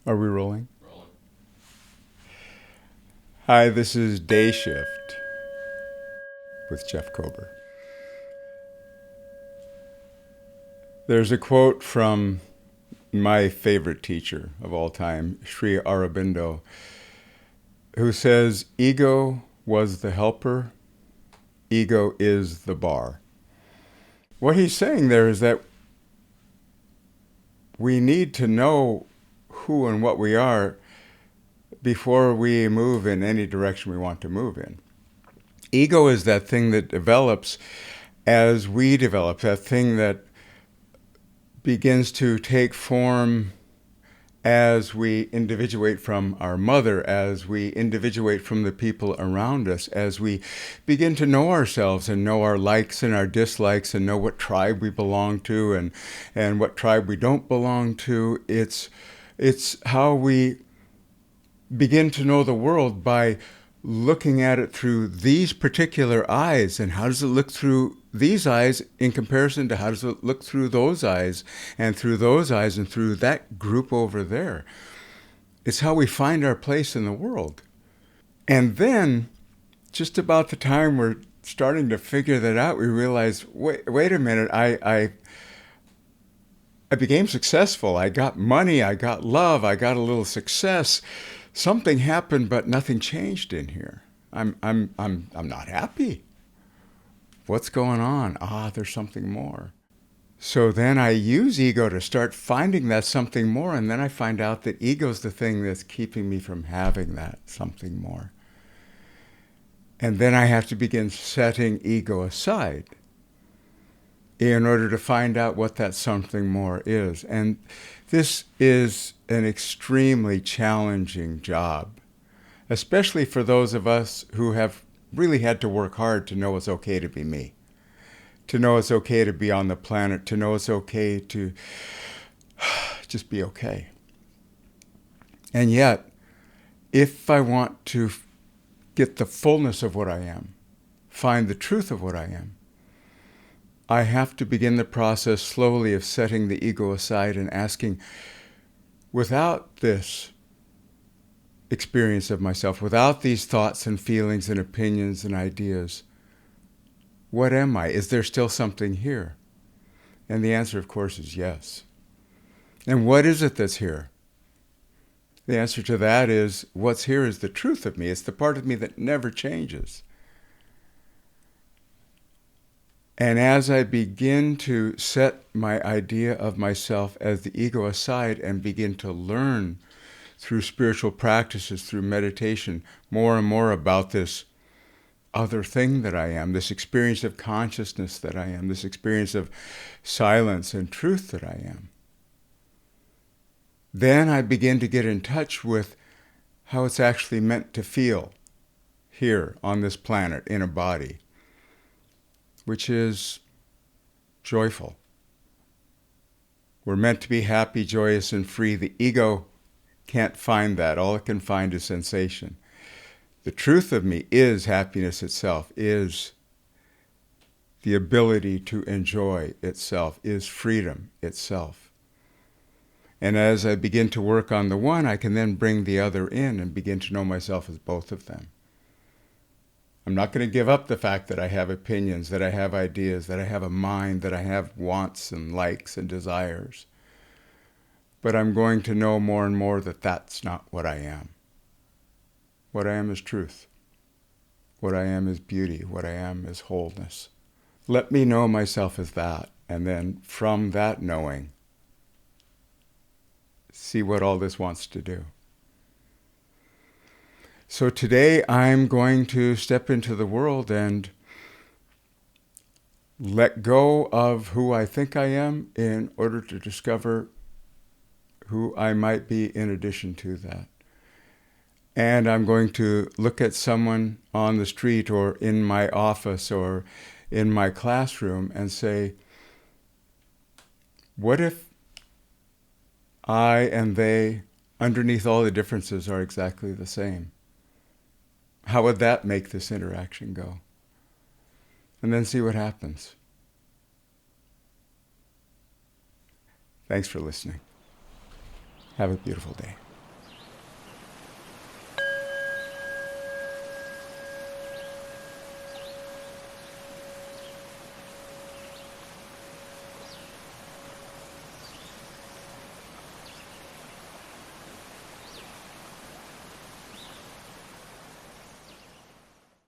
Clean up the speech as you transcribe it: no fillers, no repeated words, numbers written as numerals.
Are we rolling? Hi, this is Day Shift with Jeff Kober. There's a quote from my favorite teacher of all time, Sri Aurobindo, who says, "Ego was the helper, ego is the bar." What he's saying there is that we need to know who and what we are before we move in any direction we want to move in. Ego is that thing that develops as we develop, that thing that begins to take form as we individuate from our mother, as we individuate from the people around us, as we begin to know ourselves and know our likes and our dislikes and know what tribe we belong to and what tribe we don't belong to. It's how we begin to know the world by looking at it through these particular eyes. And how does it look through these eyes in comparison to how does it look through those eyes and through those eyes and through that group over there? It's how we find our place in the world. And then, just about the time we're starting to figure that out, we realize, wait a minute, I became successful. I got money, I got love, I got a little success. Something happened, but nothing changed in here. I'm not happy. What's going on? There's something more. So then I use ego to start finding that something more, and then I find out that ego's the thing that's keeping me from having that something more. And then I have to begin setting ego aside in order to find out what that something more is. And this is an extremely challenging job, especially for those of us who have really had to work hard to know it's okay to be me, to know it's okay to be on the planet, to know it's okay to just be okay. And yet, if I want to get the fullness of what I am, find the truth of what I am, I have to begin the process slowly of setting the ego aside and asking, without this experience of myself, without these thoughts and feelings and opinions and ideas, what am I? Is there still something here? And the answer, of course, is yes. And what is it that's here? The answer to that is, what's here is the truth of me. It's the part of me that never changes. And as I begin to set my idea of myself as the ego aside and begin to learn through spiritual practices, through meditation, more and more about this other thing that I am, this experience of consciousness that I am, this experience of silence and truth that I am, then I begin to get in touch with how it's actually meant to feel here on this planet in a body, which is joyful. We're meant to be happy, joyous, and free. The ego can't find that. All it can find is sensation. The truth of me is happiness itself, is the ability to enjoy itself, is freedom itself. And as I begin to work on the one, I can then bring the other in and begin to know myself as both of them. I'm not going to give up the fact that I have opinions, that I have ideas, that I have a mind, that I have wants and likes and desires. But I'm going to know more and more that that's not what I am. What I am is truth. What I am is beauty. What I am is wholeness. Let me know myself as that, and then from that knowing, see what all this wants to do. So today I'm going to step into the world and let go of who I think I am in order to discover who I might be in addition to that. And I'm going to look at someone on the street or in my office or in my classroom and say, what if I and they, underneath all the differences, are exactly the same? How would that make this interaction go? And then see what happens. Thanks for listening. Have a beautiful day.